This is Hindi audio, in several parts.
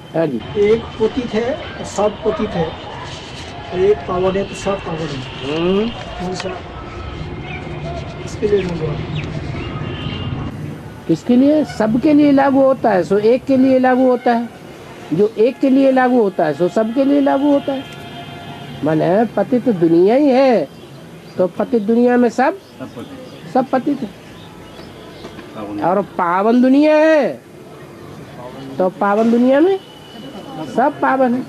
हाँ जी। एक पतित है और सब पतित है, एक पावन है तो सब पावन है। दूसरा इसके लिए नहीं हुआ। किसके लिए? सबके लिए लागू होता है, सो एक के लिए लागू होता है। जो एक के लिए लागू होता है सो सबके लिए लागू होता है। माने पतित दुनिया ही है, तो पतित दुनिया में सब पतित है। और पावन दुनिया है, तो पावन दुनिया में सब पावन है।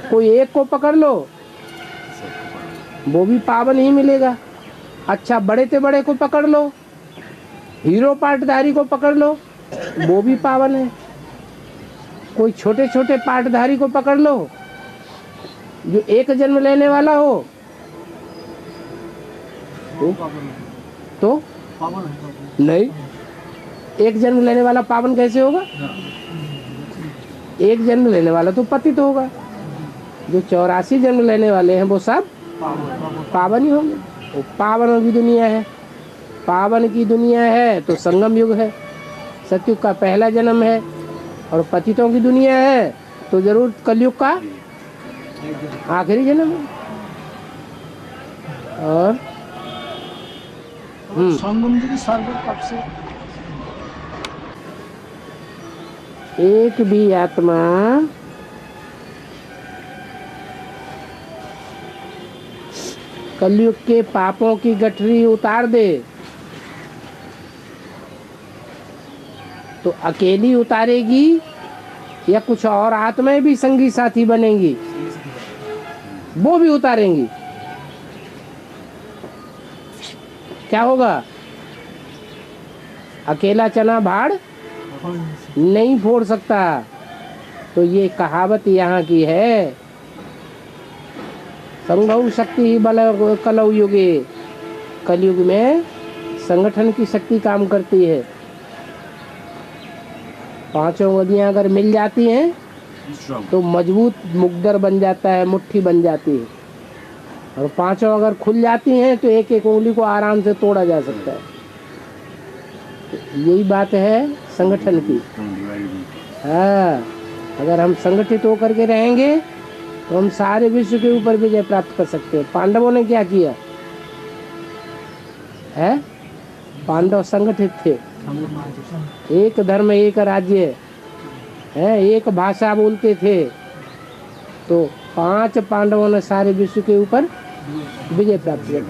कोई एक को पकड़ लो वो भी पावन ही मिलेगा। अच्छा, बड़े से बड़े को पकड़ लो, हीरो पाटधारी को पकड़ लो, वो भी पावन है। कोई छोटे छोटे पाटधारी को पकड़ लो जो एक जन्म लेने वाला हो, तो पावन है। नहीं, एक जन्म लेने वाला पावन कैसे होगा? एक जन्म लेने वाला तो पतित होगा। जो 84 जन्म लेने वाले हैं वो सब पावन ही होंगे। वो पावन की दुनिया है। पावन की दुनिया है तो संगम युग है, सतयुग का पहला जन्म है। और पतितों की दुनिया है तो जरूर कलयुग का आखिरी जन्म है। और संगम युग सार्वभौम कब से? एक भी आत्मा कलयुग के पापों की गठरी उतार दे तो अकेली उतारेगी या कुछ और आत्माएं भी संगी साथी बनेंगी, वो भी उतारेंगी। क्या होगा? अकेला चना भाड़ नहीं फोड़ सकता। तो ये कहावत यहाँ की है, संघौ शक्ति ही बल कलौ युगे। कलयुग में संगठन की शक्ति काम करती है। पांचों नदियां अगर मिल जाती हैं तो मजबूत मुकद्दर बन जाता है, मुट्ठी बन जाती है। और पांचों अगर खुल जाती हैं तो एक एक उंगली को आराम से तोड़ा जा सकता है। तो यही बात है संगठन की। हाँ, अगर हम संगठित होकर के रहेंगे तो हम सारे विश्व के ऊपर विजय प्राप्त कर सकते हैं। पांडवों ने क्या किया है? पांडव संगठित थे, एक धर्म एक राज्य है, एक भाषा बोलते थे। तो 5 पांडवों ने सारे विश्व के ऊपर विजय प्राप्त किया।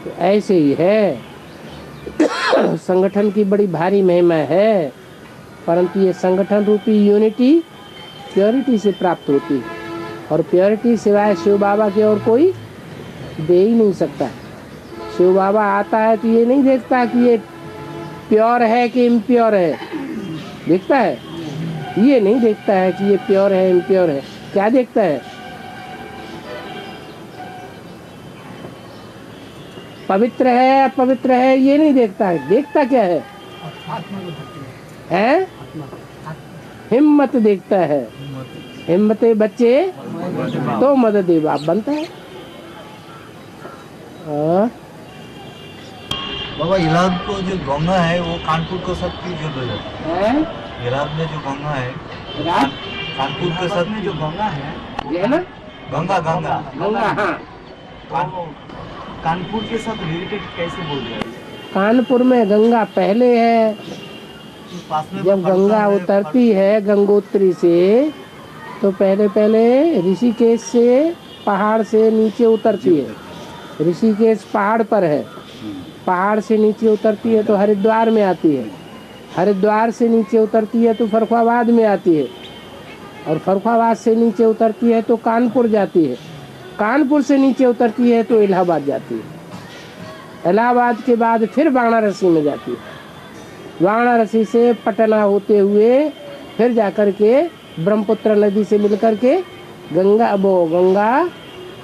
तो ऐसे ही है, संगठन की बड़ी भारी महिमा है, परंतु ये संगठन रूपी यूनिटी प्योरिटी से प्राप्त होती है। और प्योरिटी सिवाय शिव बाबा के और कोई दे ही नहीं सकता। शिव बाबा आता है तो ये नहीं देखता कि ये प्योर है कि इम्प्योर है, देखता है? ये नहीं देखता है कि ये प्योर है इम्प्योर है। क्या देखता है? पवित्र है अपवित्र है, ये नहीं देखता है। देखता क्या है? हैं? हिम्मत देखता है। हिम्मते बच्चे तो मदद बाप बनता है। बाबा, इलाहाबाद को जो गंगा है वो कानपुर के साथ क्यों जोड़ जाता है? इलाहाबाद में जो गंगा है, कानपुर के साथ में जो गंगा है, ये ना गंगा गंगा गंगा, हाँ, कानपुर के साथ रिलेटेड कैसे बोल रहे हैं? कानपुर में गंगा पहले है। जब गंगा उतरती है गंगोत्री से तो पहले ऋषिकेश से पहाड़ से नीचे उतरती है। ऋषिकेश पहाड़ पर है, पहाड़ से नीचे उतरती है तो हरिद्वार में आती है। हरिद्वार से नीचे उतरती है तो फर्रुखाबाद में आती है। और फर्रुखाबाद से नीचे उतरती है तो कानपुर जाती है। कानपुर से नीचे उतरती है तो इलाहाबाद जाती है। इलाहाबाद के बाद फिर वाराणसी में जाती है। वाराणसी से पटना होते हुए फिर जाकर के ब्रह्मपुत्र नदी से मिलकर के गंगा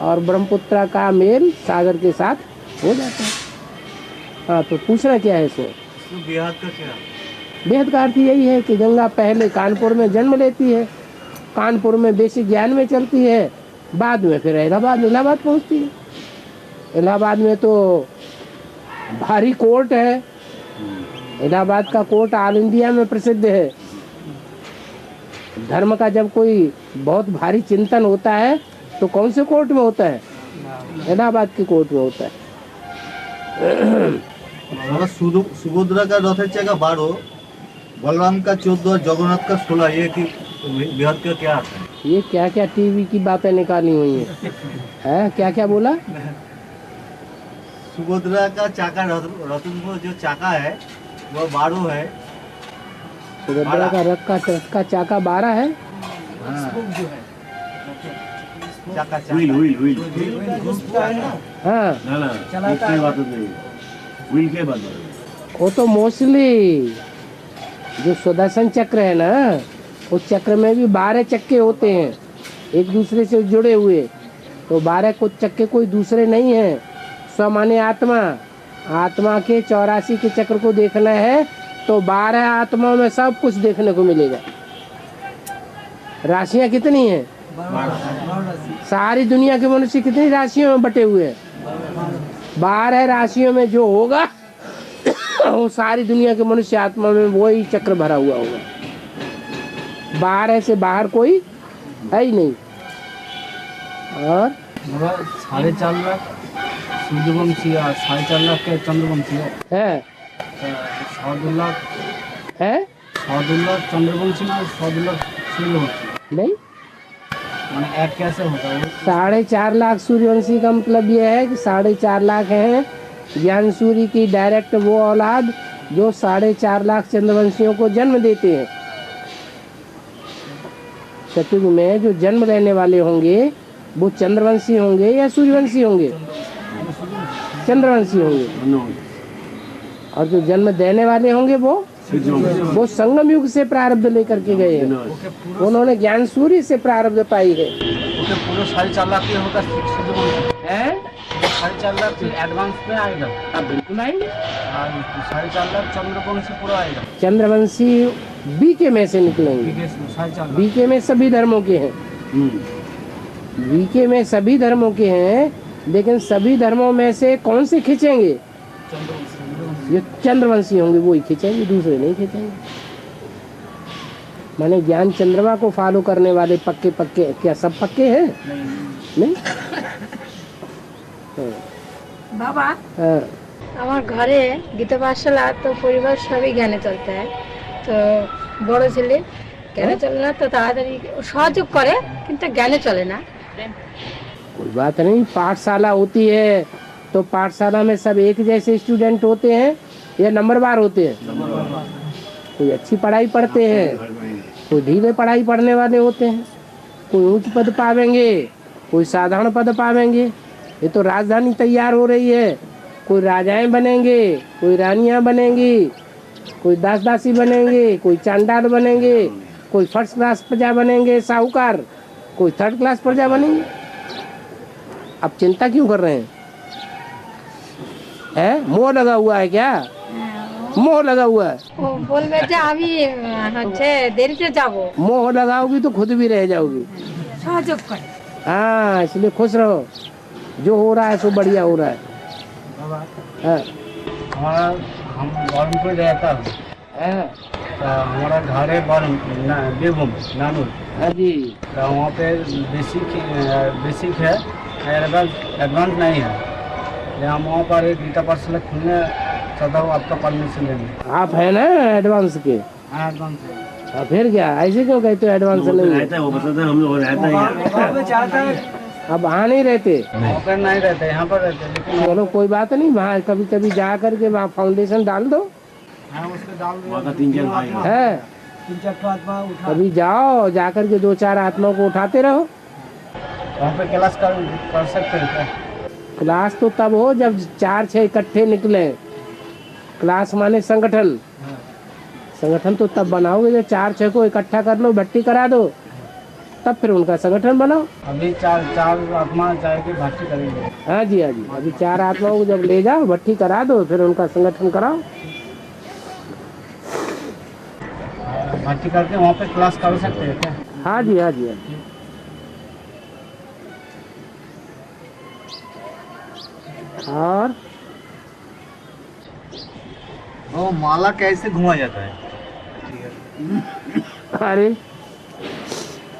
और ब्रह्मपुत्र का मेल सागर के साथ हो जाता है। हाँ, तो पूछना क्या है इसमें? बेहद का क्या? बेहद का अर्थ यही है कि गंगा पहले कानपुर में जन्म लेती है, कानपुर में बेसिक ज्ञान में चलती है, बाद में फिर इलाहाबाद पहुंचती है। इलाहाबाद में तो भारी कोर्ट है। इलाहाबाद का कोर्ट ऑल इंडिया में प्रसिद्ध है। धर्म का जब कोई बहुत भारी चिंतन होता है तो कौन से कोर्ट में होता है? इलाहाबाद की कोर्ट में होता है। सुभद्रा का रथ का 12, बलराम का 14 और जगन्नाथ का 16, ये कि बृहद का क्या आता है? ये क्या क्या टीवी की बातें निकाली हुई हैं? क्या क्या बोला? सुभद्रा का चाका रथ में जो चाका है वो 12 है। सुभद्रा का रथ का चाका 12 है। चाका व्हील हाँ, ना ना उसकी बात नहीं, व्हील के बात है। वो तो मोस्टली जो सुदर्शन चक्र है ना, उस चक्र में भी 12 चक्के होते हैं एक दूसरे से जुड़े हुए। तो 12 को चक्के कोई दूसरे नहीं है। स्व माने आत्मा, आत्मा के 84 के चक्र को देखना है तो 12 आत्माओं में सब कुछ देखने को मिलेगा। राशियां कितनी हैं? सारी दुनिया के मनुष्य कितनी राशियों में बटे हुए हैं? 12 राशियों में जो होगा वो सारी दुनिया के मनुष्य आत्मा में वही चक्र भरा हुआ होगा। 12 से बाहर कोई है ही नहीं। और 4.5 लाख सूर्यवंशी और 4.5 लाख के चंद्रवंशी है 1.2 लाख है 1.2 लाख चंद्रवंशी ना 1.2 लाख सूर्यवंशी। नहीं, मैंने ऐड कैसे होता है? 4.5 लाख सूर्यवंशी का मतलब यह है कि 4.5 लाख हैं ज्ञान सूर्य की डायरेक्ट वो औलाद जो 4.5 लाख चंद्रवंशियों को जन्म देते हैं। सतयुग में जो जन्म लेने वाले होंगे वो चंद्रवंशी होंगे या सूर्यवंशी होंगे? चंद्रवंशी होंगे। और जो जन्म देने वाले होंगे वो संगम युग से प्रारब्ध लेकर के गए हैं। उन्होंने ज्ञान सूर्य से प्रारब्ध पाई है। पूरे 4.5 लाख ये होगा हैं? 4.5 लाख एडवांस में आएगा। अब बिल्कुल आएंगे। 4.5 लाख चंद्रवंशी पूरा आएगा। चंद्रवंशी बीके में से निकलेंगे। 4.5 बीके में सभी धर्मों के हैं। बीके में सभी धर्मों के हैं, लेकिन सभी धर्मों में से कौन से खींचेंगे? ये चंद्रवंशी होंगे वो ही खींचेंगे, दूसरे नहीं खींचेंगे। माने ज्ञान चंद्रमा को फॉलो करने वाले पक्के पक्के क्या सब पक्के हैं? नहीं। বাবা हाँ। আমার ঘরে গীতা পাঠশালা তো পরিবার সবই জ্ঞানে চলতে হয়। তো বড় ছেলে জ্ঞানে চলে না, তো তাড়াতাড়ি সহযোগ করে কিন্তু জ্ঞানে চলে না। कोई बात नहीं, पाठशाला होती है तो पाठशाला में सब एक जैसे स्टूडेंट होते हैं या नंबरवार होते हैं? कोई अच्छी पढ़ाई पढ़ते हैं, कोई धीरे पढ़ाई पढ़ने वाले होते हैं। कोई उच्च पद पावेंगे, कोई साधारण पद पावेंगे। ये तो राजधानी तैयार हो रही है। कोई राजाएं बनेंगे, कोई रानियां बनेंगी, कोई दास दासी बनेंगे, कोई चांडाल बनेंगे, कोई फर्स्ट क्लास प्रजा बनेंगे साहूकार, कोई थर्ड क्लास प्रजा बनेंगे। अब चिंता क्यों कर रहे हैं? मोह लगा हुआ है क्या? मोह लगा हुआ है। ও বলবে যে আমি হচ্ছে দেরিতে যাব, मोह लगाओगी तो खुद भी रह जाओगी। সহযোগ করে। हाँ, इसलिए खुश रहो। जो हो रहा है सो बढ़िया हो रहा है। हाँ। हमारा हम बॉर्नपुर रहता हूँ। हाँ। तो हमारा घर है बीरभूम नानूर। हाँ जी। तो वहाँ पे बेसिक है, एडवांस नहीं है। हम वहाँ पर एक गीता पाठशाला खुलने चाहता हूँ, आपका परमिशन लेंगे। आप है ना एडवांस के? हाँ एडवांस है। फिर क्या ऐसे क्यों कहते हो एडवांस नहीं है? रहता है वो बताते हैं, हम लोग रहता ही है। अब वहाँ नहीं रहते? वहाँ पर नहीं रहते, यहाँ पर रहते हैं। लेकिन चलो कोई बात नहीं, वहाँ कभी कभी जा करके वहाँ फाउंडेशन डाल दो। हाँ उसके डाल वहाँ का 3-4 भाई हैं। है 3-4 आत्मा उठा, कभी जाओ, जा करके 2-4 आत्माओं को उठाते रहो। वहाँ पे क्लास कर सकते हैं क्या? क्लास तो तब हो जब 4-6 इकट्ठे निकले। क्लास माने संगठन। संगठन तो तब बनाओगे जब 4-6 को इकट्ठा कर लो, भर्ती करा दो, तब फिर उनका संगठन बनाओ। अभी चार आत्मा जाएगी भर्ती करेंगे। हाँ जी, हाँ जी। अभी 4 आत्माओं को जब ले जाओ, भर्ती करा दो, फिर उनका संगठन कराओ। भर्ती करके वहाँ पे क्लास कर सकते हैं क्या? हाँ जी, हाँ जी, हाँ जी। और वो माला कैसे घुमा जाता है? अरे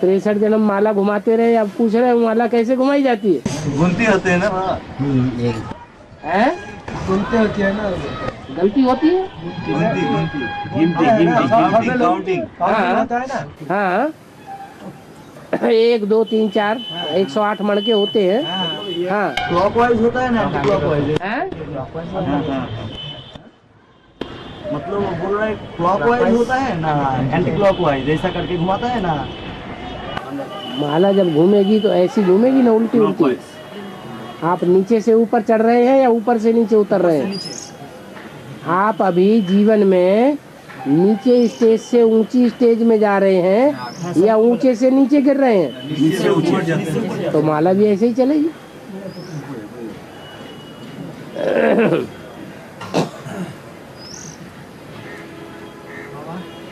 63 जन्म माला घुमाते रहे, अब पूछ रहे हो माला कैसे घुमाई जाती है? गुनती होते हैं ना। हैं? सुनते होती है ना, गलती होती है? गुनती गुनती गिनती काउंटिंग। हाँ होता है ना। हाँ 1 2 3 4 108 मणके होते हैं। हाँ क्लॉकवाइज होता है ना, क्लॉकवाइज। हैं? मतलब वो बोल रहा है क्लॉकवाइज होता है ना, एंटी क्लॉकवाइज ऐसा करके घुमाता है ना। माला जब घूमेगी तो ऐसी घूमेगी ना, उल्टी उल्टी। आप नीचे से ऊपर चढ़ रहे हैं या ऊपर से नीचे उतर रहे हैं? आप अभी जीवन में नीचे स्टेज से ऊंची स्टेज में जा रहे हैं या ऊंचे से नीचे गिर रहे हैं? नीचे ऊपर जाते हैं। तो माला भी ऐसे ही चलेगी।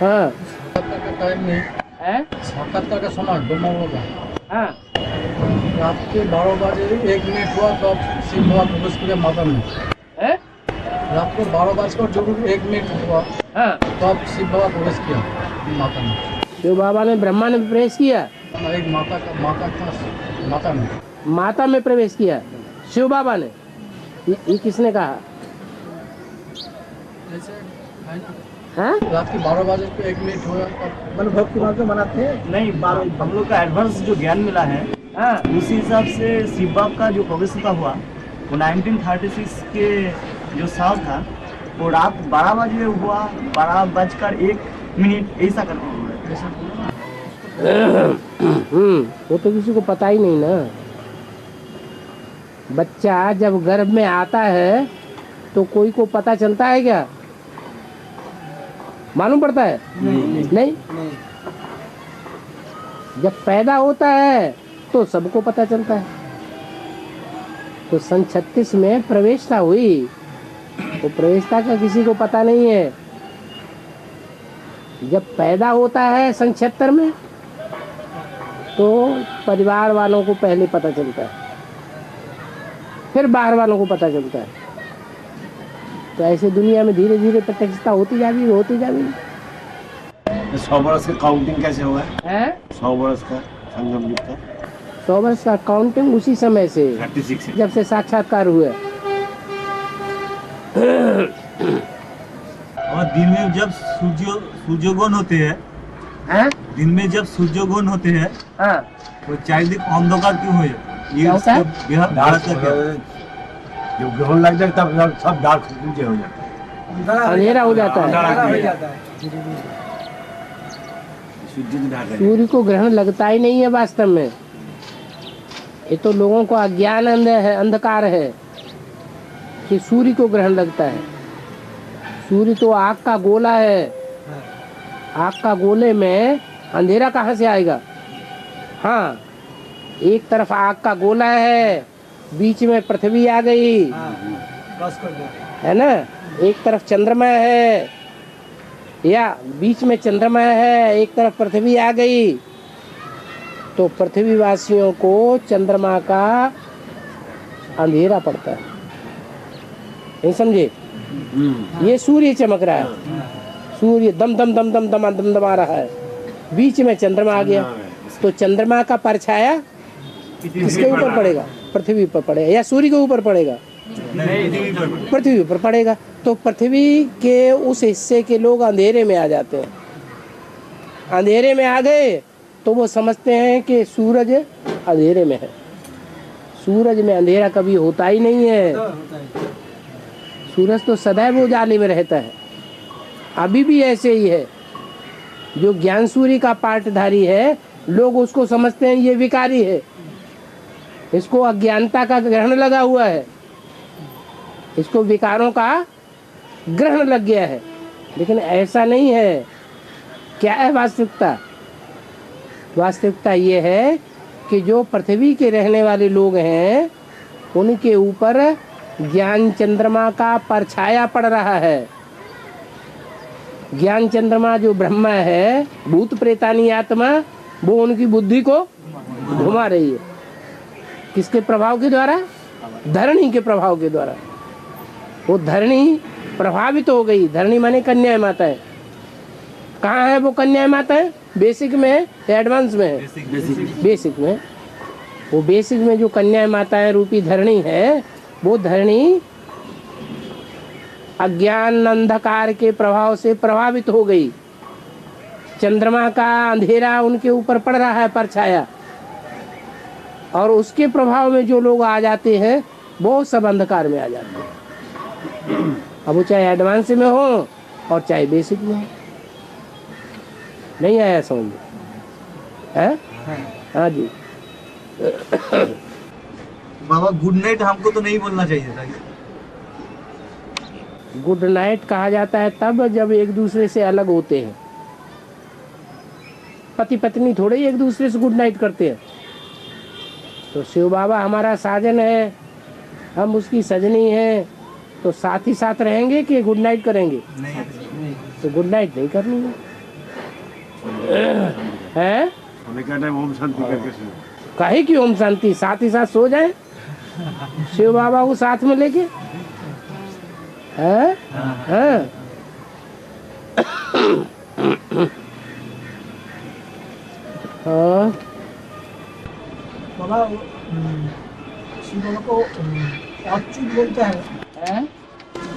हाँ टाइम में है? साक्षात्कार का समय ब्रह्म होगा। हाँ रात के 12 बजे 1 मिनट हुआ तब शिव बाबा प्रवेश किया माता में। है? रात को 12:01 हुआ हाँ तब शिव बाबा प्रवेश किया माता में। शिव बाबा ने ब्रह्मा ने प्रवेश किया, एक माता में माता में प्रवेश किया शिव बाबा ने। ये किसने कहा? ऐसे है ना। हाँ? रात के 12 बजे पे 1 मिनट हुआ तब मन भक्ति मार्ग में मनाते हैं। नहीं, हम लोग का एडवांस जो ज्ञान मिला है हाँ उसी हिसाब से शिव बाबा का जो प्रवेशता हुआ वो 1936 के जो साल था वो रात 12 बजे हुआ, 12:01 ऐसा करके हुआ। वो तो किसी को पता ही नहीं ना। बच्चा जब गर्भ में आता है तो कोई को पता चलता है क्या? मालूम पड़ता है? नहीं। जब पैदा होता है तो सबको पता चलता है। तो सन 36 में प्रवेशता हुई, तो प्रवेशता का किसी को पता नहीं है। जब पैदा होता है सन 76 में तो परिवार वालों को पहले पता चलता है, फिर बाहर वालों को पता चलता है। तो ऐसे दुनिया में धीरे धीरे प्रत्यक्षता होती जा रही 100 बरस का काउंटिंग कैसे हुआ है। 100 बरस का संगम युग का 100 वर्ष का काउंटिंग उसी समय से 36 जब से साक्षात्कार हुए। और दिन में जब सूर्योगन होते हैं, हैं? दिन में जब सूर्योगन होते हैं हाँ तो चारिदिक अंधकार क्यों हो? ये क्या होता है? उसका भारत का क्या? जब ग्रहण लग जाए तब सब डार्क हो जाता है, अंधेरा हो जाता है। सूर्य की ढाक है। सूर्य को ग्रहण लगता ही नहीं है वास्तव में। ये तो लोगों को अज्ञान अंधकार है कि सूर्य को ग्रहण लगता है। सूर्य तो आग का गोला है। आग का गोले में अंधेरा कहाँ से आएगा? हाँ, एक तरफ आग का गोला है, बीच में पृथ्वी आ गई, है ना। एक तरफ चंद्रमा है या बीच में चंद्रमा है, एक तरफ पृथ्वी आ गई, तो पृथ्वी वासियों को चंद्रमा का अंधेरा पड़ता है। नहीं समझे? ये सूर्य चमक रहा है, सूर्य दम दम दम दम दम दम दमा रहा है, बीच में चंद्रमा आ गया, तो चंद्रमा का परछाया किसके ऊपर पड़ेगा? पृथ्वी पर पड़ेगा या सूर्य के ऊपर पड़ेगा? पृथ्वी पर पड़ेगा। तो पृथ्वी के उस हिस्से के लोग अंधेरे में आ जाते हैं। अंधेरे में आ गए तो वो समझते हैं कि सूरज अंधेरे में है। सूरज में अंधेरा कभी होता ही नहीं है। सूरज तो सदैव उजाले में रहता है। अभी भी ऐसे ही है। जो ज्ञान सूर्य का पाठधारी है, लोग उसको समझते हैं ये विकारी है, इसको अज्ञानता का ग्रहण लगा हुआ है, इसको विकारों का ग्रहण लग गया है। लेकिन ऐसा नहीं है। क्या है वास्तविकता? वास्तविकता ये है कि जो पृथ्वी के रहने वाले लोग हैं उनके ऊपर ज्ञान चंद्रमा का परछाया पड़ रहा है। ज्ञान चंद्रमा जो ब्रह्मा है, भूत प्रेतानी आत्मा, वो उनकी बुद्धि को घुमा रही है। किसके प्रभाव के द्वारा? धरणी के प्रभाव के द्वारा। वो धरणी प्रभावित हो गई। धरणी माने कन्या माता है। कहाँ है वो कन्या माता है? बेसिक में है या एडवांस में है? बेसिक में। वो बेसिक में जो कन्या माता रूपी धरणी है, वो धरणी अज्ञान अंधकार के प्रभाव से प्रभावित हो गई। चंद्रमा का अंधेरा उनके ऊपर पड़ रहा है, परछाया, और उसके प्रभाव में जो लोग आ जाते हैं वो सब अंधकार में आ जाते हैं। अब वो चाहे एडवांस में हो और चाहे बेसिक में हो। नहीं आया समझ में? है? हाँ जी। बाबा गुड नाइट हमको तो नहीं बोलना चाहिए था। गुड नाइट कहा जाता है तब जब एक दूसरे से अलग होते हैं। पति पत्नी थोड़े ही एक दूसरे से गुड नाइट करते हैं। तो शिव बाबा हमारा साजन है, हम उसकी सजनी हैं, तो साथ ही साथ रहेंगे कि गुड नाइट करेंगे? नहीं। तो गुड नाइट नहीं करनी है। होने का टाइम ओम शांति करके सुनो। काहे की ओम शांति? साथ ही साथ सो जाए शिव बाबा को साथ में लेके। हैं? हैं? हाँ। बाबा शिव बाबा को अच्युत बोलते हैं,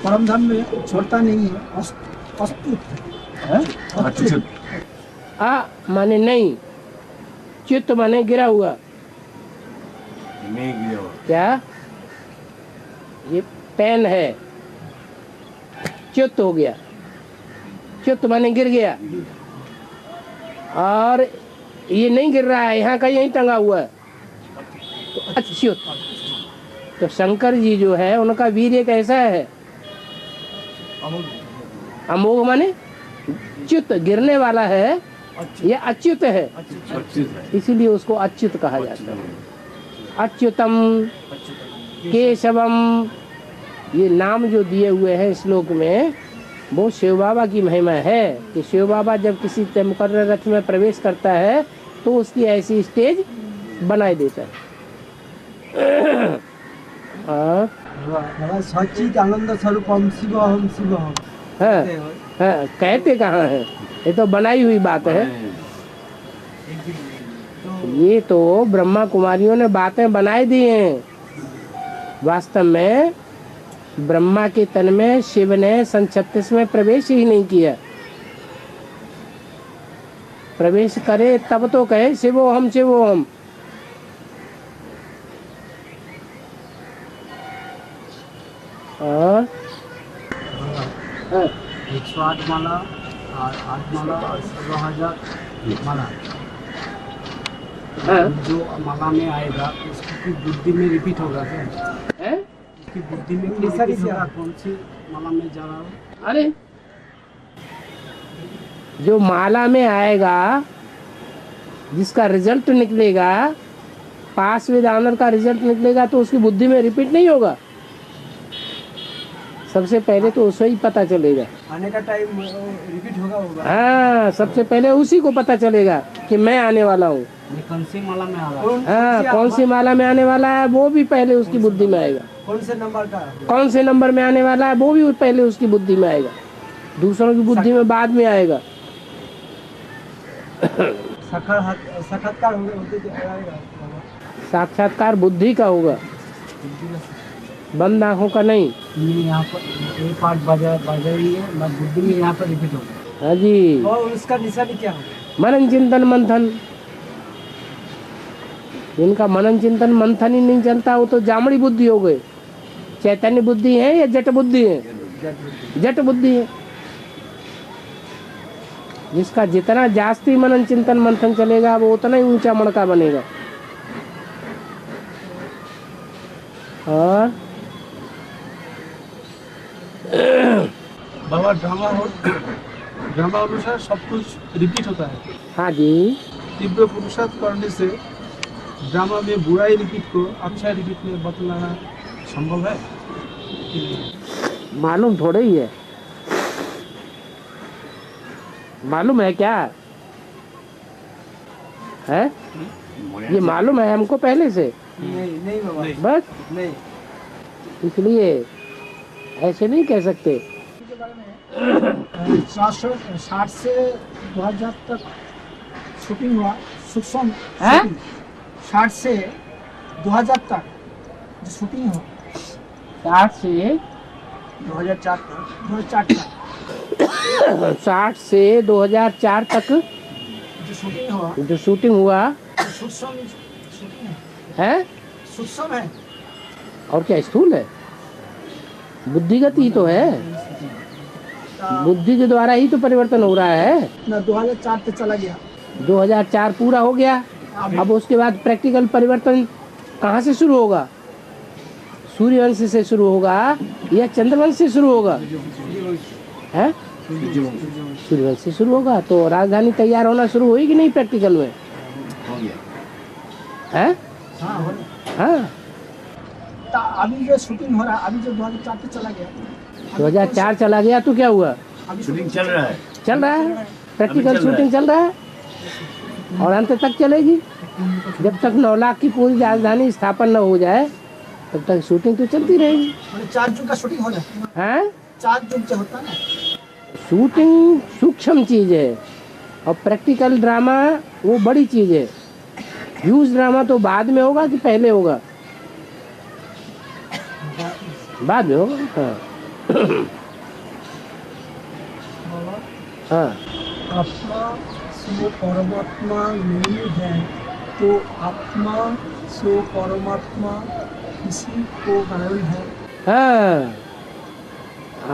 परम धाम में छोड़ता नहीं है, अस्तुत। अच्युत। आ माने नहीं, चित्त माने गिरा हुआ। नहीं गिरा हुआ। क्या? ये पेन है, च्युत हो गया। च्युत माने गिर गया, और ये नहीं गिर रहा है, यहाँ का यहीं टंगा हुआ है, तो अच्युत। तो शंकर जी जो है उनका वीर्य कैसा है? अमोघ माने च्युत, गिरने वाला है, यह अच्युत है, इसीलिए उसको अच्युत कहा जाता है। अच्युतम केशवम, ये नाम जो दिए हुए हैं श्लोक में, वो शिव बाबा की महिमा है कि शिव बाबा जब किसी मुकर्रर रथ में प्रवेश करता है तो उसकी ऐसी स्टेज बनाई देता है। बाबा सच्चित आनंद स्वरूप हम शिव हम शिव हम। है, कहते कहाँ है? ये तो बनाई हुई बात है। ये तो ब्रह्मा कुमारियों ने बातें बनाई दी हैं। वास्तव में ब्रह्मा के तन में शिव ने सन 36 में प्रवेश ही नहीं किया। प्रवेश करे तब तो कहे शिवो हम शिवो हम। और 108 माला और 8 माला और 16,000 माला जो माला में आएगा उसकी बुद्धि में रिपीट होगा क्या? उसकी बुद्धि में रिपीट होगा कौन सी माला में जा रहा हो? अरे जो माला में आएगा, जिसका रिजल्ट निकलेगा, पास विद ऑनर का रिजल्ट निकलेगा, तो उसकी बुद्धि में रिपीट नहीं होगा। सबसे पहले तो उसे ही पता चलेगा। आने का टाइम रिपीट होगा। हाँ, सबसे पहले उसी को पता चलेगा कि मैं आने वाला हूँ। कौन सी माला में आ रहा है? हाँ, कौन सी माला में आने वाला है वो भी पहले उसकी बुद्धि में आएगा। कौन से नंबर का? कौन से नंबर में आने वाला है वो भी पहले उसकी बुद्धि में आएगा, दूसरों की बुद्धि में बाद में आएगा। साक्षात्कार होते जाएगा। साक्षात्कार बुद्धि का होगा, बंद आंखों का नहीं। यहाँ पर एक पार्ट बजाएंगे, बुद्धि में यहाँ पर रिपीट होगा। हाँ जी। और उसका निशानी क्या होगा? मनन चिंतन मंथन। इनका मनन चिंतन मंथन ही नहीं चलता, वो तो जामड़ी बुद्धि हो गए। चैतन्य बुद्धि है या जट बुद्धि है? जट बुद्धि है। जिसका जितना जास्ती मनन चिंतन मंथन चलेगा वो उतना ही ऊंचा मणका बनेगा। और बाबा ड्रामा अनुसार सब कुछ रिपीट होता है। हाँ जी। तीव्र पुरुषार्थ करने से ड्रामा में बुराई रिपीट को अच्छा रिपीट में बदलना संभव है? मालूम थोड़े ही है। मालूम है क्या है? ये मालूम है हमको पहले से। नहीं बाबा, बस नहीं। इसलिए ऐसे नहीं कह सकते। 60 से 2000 तक शूटिंग हुआ सूक्ष्म हैं? शूटिंग, 60 से 2000 तक जो शूटिंग हुआ 60 से 2004 तक 60 से 2004 तक जो शूटिंग हुआ जो शूटिंग हुआ सूक्ष्म शूटिंग है। सूक्ष्म है। और क्या स्थूल है? बुद्धिगत ही तो है, बुद्धि के द्वारा ही तो परिवर्तन हो रहा है। ना 2004 तक चला गया। 2004 पूरा हो गया, अब उसके बाद प्रैक्टिकल परिवर्तन कहाँ से शुरू होगा? सूर्यवंश से शुरू होगा या चंद्रवंश से शुरू होगा? है सूर्यवंश से शुरू होगा। तो राजधानी तैयार होना शुरू हुई कि नहीं प्रैक्टिकल में? है हाँ हो हाँ। तो अभी जो शूटिंग हो रहा है, अभी जो 2004 तक चला गया, 2004 चला गया तो क्या हुआ? अभी शूटिंग चल रहा है। चल रहा है, प्रैक्टिकल अभी चल रहा है। शूटिंग चल रहा है और अंत तक चलेगी। जब तक 9 लाख की पूरी राजधानी स्थापन न हो जाए तब तक शूटिंग तो चलती रहेगी। 4 जून का शूटिंग हो जाता है। हैं? 4 जून से होता है ना। शूटिंग सूक्ष्म चीज है और प्रैक्टिकल ड्रामा वो बड़ी चीज है। ह्यूज ड्रामा तो बाद में होगा कि पहले होगा? बाद में होगा। हाँ हाँ। आत्मा सो परमात्मा नहीं है, तो आत्मा सो परमात्मा किसी को कारण है। हाँ,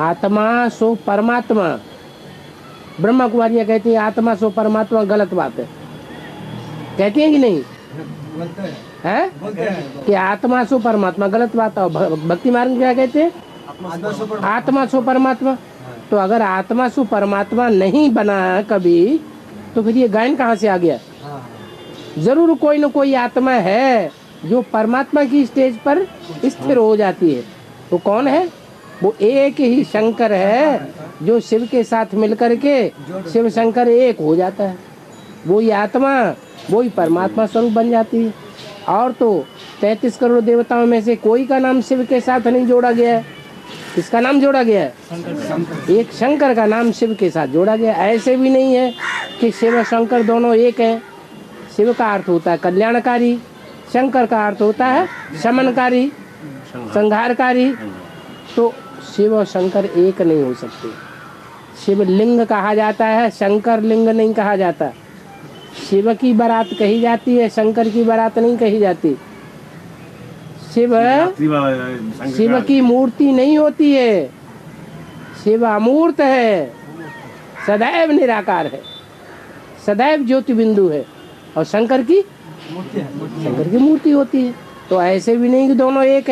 आत्मा सो परमात्मा। ब्रह्मा कुमारियाँ कहती हैं आत्मा सो परमात्मा, गलत बात है। कहती हैं कि नहीं? है कि आत्मा सो परमात्मा, गलत बात है। भक्ति मार्ग में क्या कहते हैं? आत्मा सो परमात्मा। तो अगर आत्मा सो परमात्मा नहीं बना कभी तो फिर ये गायन कहाँ से आ गया? जरूर कोई न कोई आत्मा है जो परमात्मा की स्टेज पर स्थिर हो जाती है। वो कौन है? वो एक ही शंकर है जो शिव के साथ मिलकर के शिव शंकर एक हो जाता है। वही आत्मा वही परमात्मा स्वरूप बन जाती है। और तो 33 करोड़ देवताओं में से कोई का नाम शिव के साथ नहीं जोड़ा गया है। किसका नाम जोड़ा गया है? एक शंकर का नाम शिव के साथ जोड़ा गया। ऐसे भी नहीं है कि शिव और शंकर दोनों एक हैं। शिव का अर्थ होता है कल्याणकारी, शंकर का अर्थ होता है शमनकारी, संहारकारी। तो शिव और शंकर एक नहीं हो सकते। शिव लिंग कहा जाता है, शंकर लिंग नहीं कहा जाता। शिव की बारात कही जाती है, शंकर की बारात नहीं कही जाती। शिव की मूर्ति नहीं होती है, शिव अमूर्त है, सदैव निराकार है, सदैव ज्योति बिंदु है। और शंकर की मूर्ति होती है। तो ऐसे भी नहीं कि दोनों एक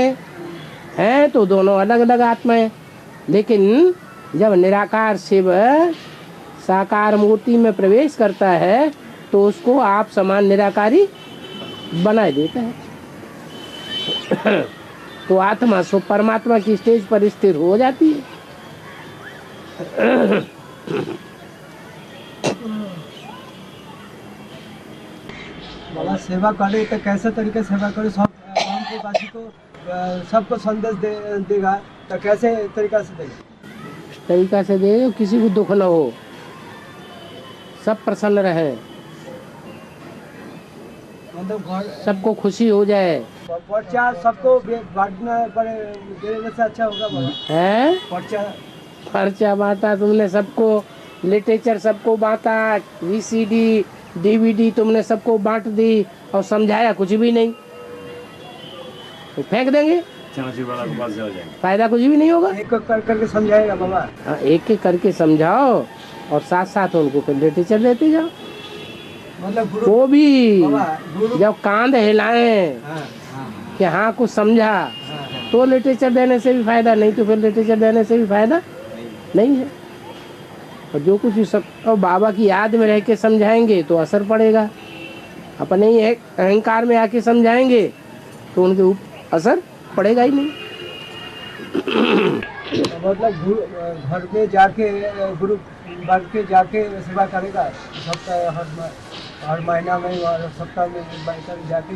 हैं तो दोनों अलग अलग आत्मा है। लेकिन जब निराकार शिव साकार मूर्ति में प्रवेश करता है तो उसको आप समान निराकारी बना देता है। तो आत्मा सो परमात्मा की स्टेज पर स्थिर हो जाती है। बाबा सेवा करे तो कैसे तरीके सेवा करे? सब गाँव के वासी को सबको संदेश देगा तो कैसे तरीका से देगा? तरीका से दे, किसी को दुख न हो, सब प्रसन्न रहे, मतलब घर सबको खुशी हो जाए। पर्चा सबको बांटना पड़े, देने से अच्छा होगा बाबा। हैं? पर्चा बांटा तुमने सबको, लिटरेचर सबको बांटा, VCD DVD तुमने सबको बांट दी और समझाया कुछ भी नहीं तो फेंक देंगे, फायदा कुछ भी नहीं होगा। एक करके समझाएगा बाबा। हाँ, एक एक करके समझाओ और साथ साथ उनको फिर लिटरेचर देते जाओ। मतलब गुरु वो भी बाबा गुरु जब कांध हिलाएं कि हाँ कुछ समझा तो लिटरेचर देने से भी फायदा, नहीं तो फिर लिटरेचर देने से भी फायदा नहीं है। और जो कुछ भी सब और बाबा की याद में रह के समझाएंगे तो असर पड़ेगा। अपने ही अहंकार में आके समझाएंगे तो उनके ऊपर असर पड़ेगा ही नहीं। मतलब घर में जाके गुरु बांट के जाके सेवा करेगा। सप्ताह हर महीना में और सप्ताह में बांट जाके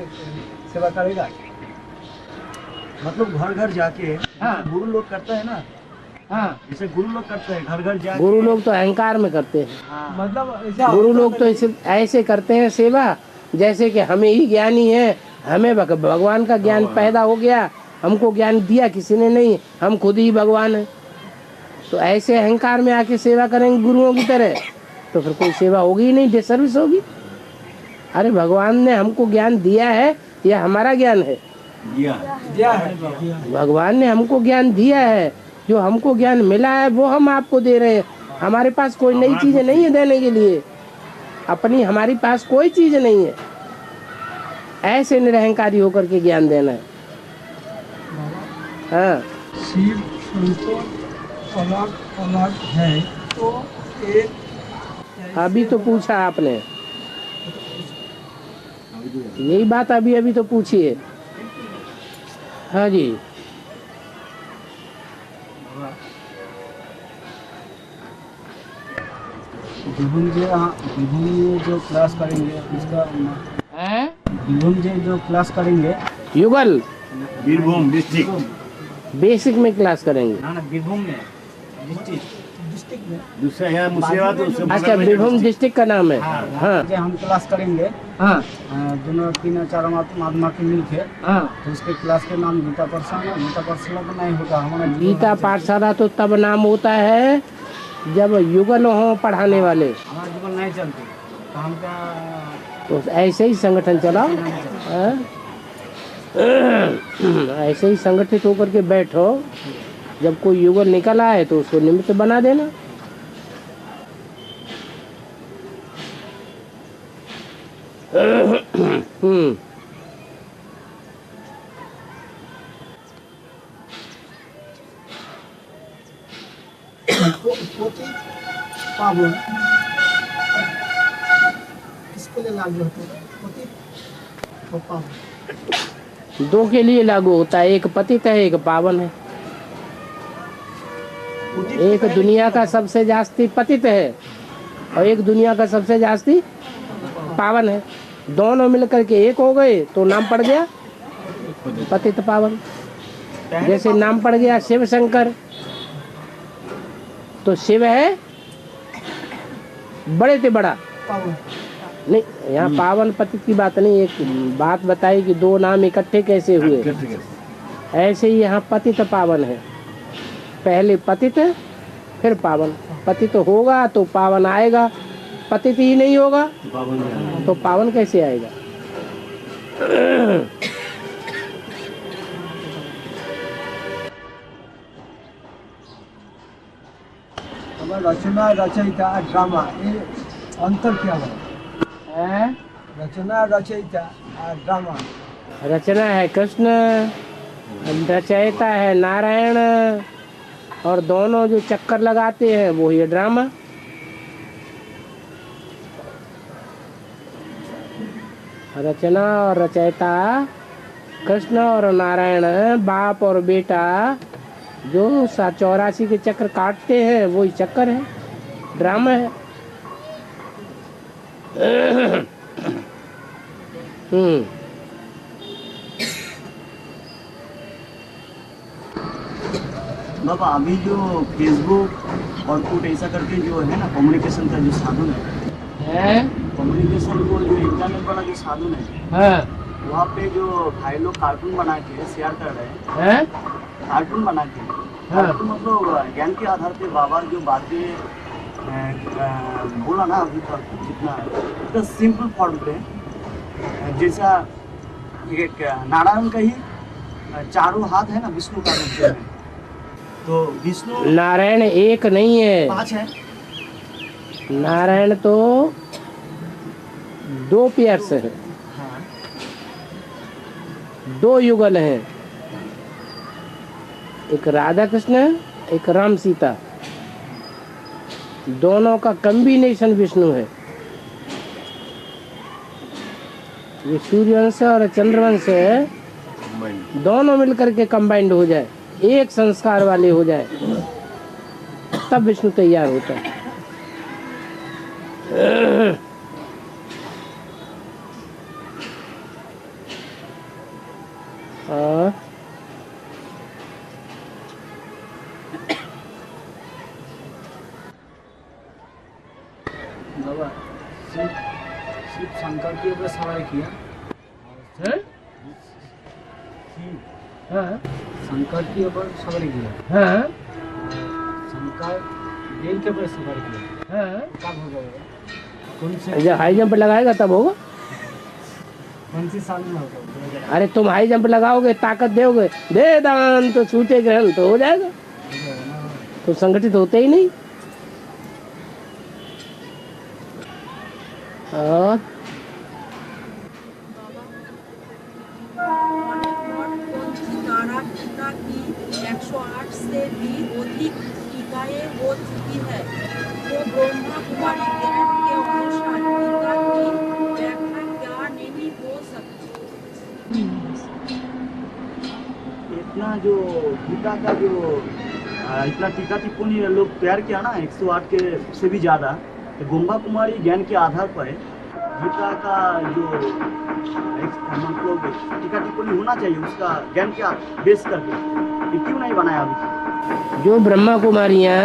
सेवा करेगा। मतलब घर घर जाके हाँ। गुरु लोग करते हैं ना, हाँ, जैसे गुरु लोग करते हैं घर घर जाके। गुरु लोग तो अहंकार में करते हैं। हाँ, मतलब ऐसा गुरु लोग तो ऐसे करते हैं सेवा जैसे कि हमें ही ज्ञानी है, हमें भगवान का ज्ञान पैदा हो गया, हमको ज्ञान दिया किसी ने नहीं, हम खुद ही भगवान हैं। तो ऐसे अहंकार में आके सेवा करेंगे गुरुओं की तरह तो फिर कोई सेवा होगी ही नहीं, डिसर्विस होगी। अरे भगवान ने हमको ज्ञान दिया है, यह हमारा ज्ञान है। दिया है। भगवान ने हमको ज्ञान दिया है, जो हमको ज्ञान मिला है वो हम आपको दे रहे हैं। हमारे पास कोई नई चीजें नहीं है देने के लिए, अपनी हमारी पास कोई चीज नहीं है। ऐसे निरहंकारी होकर के ज्ञान देना है। हाँ, शिव संतोष अलग अलग है तो एक अभी तो पूछा आपने, यही बात अभी तो पूछी है। हाँ जी, विभुम जी जो क्लास करेंगे उसका विभुम जी जो क्लास करेंगे युगल बीरभूम डिस्ट्रिक्ट बेसिक में क्लास करेंगे। ना बीरभूम में डिस्ट्रिक्ट में दूसरा यहाँ मुर्शिदाबाद तो उससे अच्छा, बगल में बीरभूम डिस्ट्रिक्ट का नाम है। हाँ जो हम क्लास करेंगे हाँ दोनों 3-4 महात्मा के मिल के, हाँ। तो उसके क्लास के नाम गीता पाठशाला। गीता पाठशाला तो नहीं होगा हमारा गीता पाठशाला तो तब नाम होता है जब युगल हो पढ़ाने वाले, हमारा जीवन नहीं चलते तो हम क्या तो ऐसे ही संगठन चलाओ। हाँ? ऐसे ही संगठित होकर के बैठो, जब कोई युगल निकल आए तो उसको निमित्त बना देना। पोती पावन किसके लिए लागू होते हैं? पोती और पावन दो के लिए लागू होता है, एक पतित है एक पावन है। एक दुनिया का सबसे जास्ती पतित है और एक दुनिया का सबसे जास्ती पावन है। दोनों मिलकर के एक हो गए तो नाम पड़ गया पतित पावन। जैसे नाम पड़ गया शिव शंकर, तो शिव है बड़े से बड़ा पावन नहीं, यहाँ पावन पतित की बात नहीं। एक बात बताई कि दो नाम इकट्ठे कैसे हुए, ऐसे ही यहाँ पतित पावन है। पहले पतित फिर पावन। पतित होगा तो पावन आएगा, पतित ही नहीं होगा तो पावन कैसे आएगा? हमारा रचना रचयिता और ड्रामा ये अंतर क्या है? रचना रचयिता और ड्रामा रचना है कृष्ण, रचयिता है नारायण, और दोनों जो चक्कर लगाते हैं वो ये ड्रामा। रचना और रचयिता कृष्ण और नारायण, बाप और बेटा, जो 84 के चक्र काटते हैं वही चक्कर है, ड्रामा है। बाबा अभी जो फेसबुक और कुछ ऐसा करके जो है ना कम्युनिकेशन का जो साधन है, कम्युनिकेशन को जो इंटरनेट वाला जो साधन है, वहाँ पे जो भाई लोग कार्टून बना के शेयर कर रहे हैं, कार्टून बना के, कार्टून मतलब ज्ञान के आधार पे बाबा जो बातें बोला ना अभी तक जितना तो सिंपल फॉर्म पे, जैसा एक नारायण का ही चारों हाथ है ना विष्णु का रूप में, तो विष्णु नारायण एक नहीं है, 5 है। नारायण तो 2 पेयर्स है, 2 युगल हैं, एक राधा कृष्ण एक राम सीता, दोनों का कॉम्बिनेशन विष्णु है। ये सूर्यवंश और चंद्रवंश है, दोनों मिलकर के कंबाइंड हो जाए, एक संस्कार वाले हो जाए, तब विष्णु तैयार होता है। बाबा शिव शिव शंकर के ऊपर सवारी किया। हैं? हाँ शंकर के ऊपर सवारी किया। हाँ शंकर बेल के ऊपर सवारी किया। हाँ। कब होगा बाबा? कौन से जब हाई जंप लगाएगा तब होगा। कौन सी साल में होगा? अरे तुम हाई जंप लगाओगे, ताकत दोगे, दे दान तो छूटे ग्रहण तो हो जाएगा। तो संगठित होते ही नहीं। और तारा की 108 से भी अधिक टीकाएं हो चुकी है। तो ब्रह्मा कुमारी ज्ञान के अनुसार टीका की व्याख्या क्या नहीं हो सकती। इतना जो गीता का जो इतना टीका टिप्पणी लोग तैयार किया ना 108 के से भी ज़्यादा, तो ब्रह्मा कुमारी ज्ञान के आधार पर गीता का जो मतलब टीका टिप्पणी होना चाहिए उसका ज्ञान के बेस करके, ये क्यों नहीं बनाया अभी? जो ब्रह्मा कुमारियां